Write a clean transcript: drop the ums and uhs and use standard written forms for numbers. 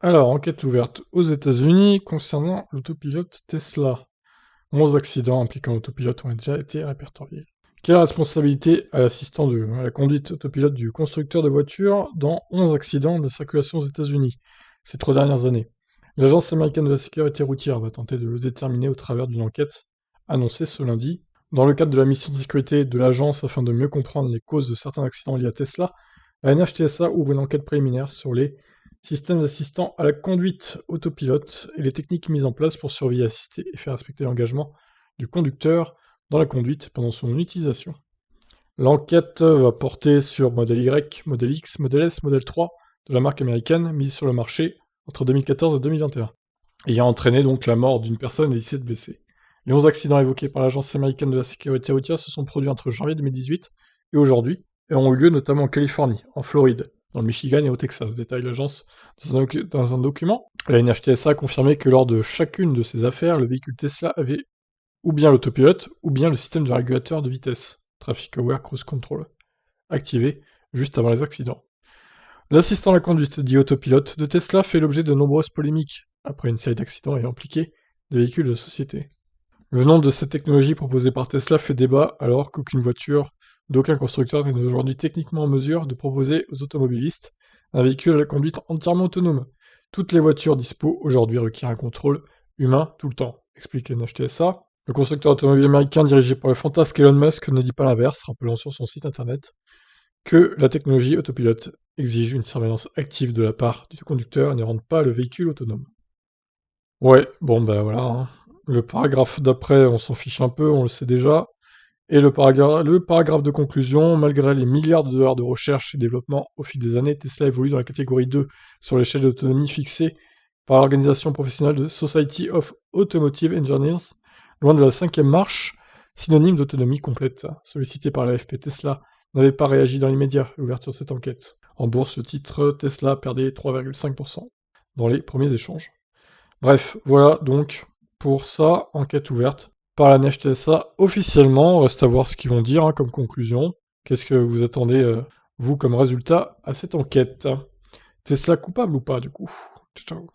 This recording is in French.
Alors, enquête ouverte aux États-Unis concernant l'autopilote Tesla. 11 accidents impliquant l'autopilote ont déjà été répertoriés. Quelle responsabilité à à la conduite autopilote du constructeur de voitures dans 11 accidents de circulation aux États-Unis ces 3 dernières années? L'Agence américaine de la sécurité routière va tenter de le déterminer au travers d'une enquête annoncée ce lundi. Dans le cadre de la mission de sécurité de l'agence afin de mieux comprendre les causes de certains accidents liés à Tesla, la NHTSA ouvre une enquête préliminaire sur les systèmes assistants à la conduite autopilote et les techniques mises en place pour surveiller, assister et faire respecter l'engagement du conducteur dans la conduite pendant son utilisation. L'enquête va porter sur modèle Y, modèle X, modèle S, modèle 3 de la marque américaine mise sur le marché entre 2014 et 2021, ayant entraîné donc la mort d'une personne et 17 blessés. Les 11 accidents évoqués par l'Agence américaine de la sécurité routière se sont produits entre janvier 2018 et aujourd'hui, et ont eu lieu notamment en Californie, en Floride, dans le Michigan et au Texas, détaille l'agence dans un document. La NHTSA a confirmé que lors de chacune de ces affaires, le véhicule Tesla avait ou bien l'autopilote, ou bien le système de régulateur de vitesse, Traffic Aware Cruise Control, activé juste avant les accidents. L'assistant à la conduite, dit autopilote, de Tesla fait l'objet de nombreuses polémiques, après une série d'accidents ayant impliqué des véhicules de société. Le nom de cette technologie proposée par Tesla fait débat alors qu'aucune voiture d'aucun constructeur n'est aujourd'hui techniquement en mesure de proposer aux automobilistes un véhicule à la conduite entièrement autonome. Toutes les voitures dispo aujourd'hui requièrent un contrôle humain tout le temps, explique NHTSA. Le constructeur automobile américain dirigé par le fantasque Elon Musk ne dit pas l'inverse, rappelant sur son site internet que la technologie autopilote exige une surveillance active de la part du conducteur et ne rend pas le véhicule autonome. Ouais, bon bah voilà, hein. Le paragraphe d'après, on s'en fiche un peu, on le sait déjà. Et le paragraphe de conclusion, malgré les milliards de dollars de recherche et développement au fil des années, Tesla évolue dans la catégorie 2 sur l'échelle d'autonomie fixée par l'organisation professionnelle de Society of Automotive Engineers, loin de la 5e marche, synonyme d'autonomie complète. Sollicité par l'AFP, Tesla n'avait pas réagi dans l'immédiat à l'ouverture de cette enquête. En bourse, le titre Tesla perdait 3,5% dans les premiers échanges. Bref, voilà donc pour ça, enquête ouverte par la NHTSA officiellement. Reste à voir ce qu'ils vont dire comme conclusion. Qu'est-ce que vous attendez, vous, comme résultat à cette enquête? Tesla coupable ou pas, du coup? Ciao.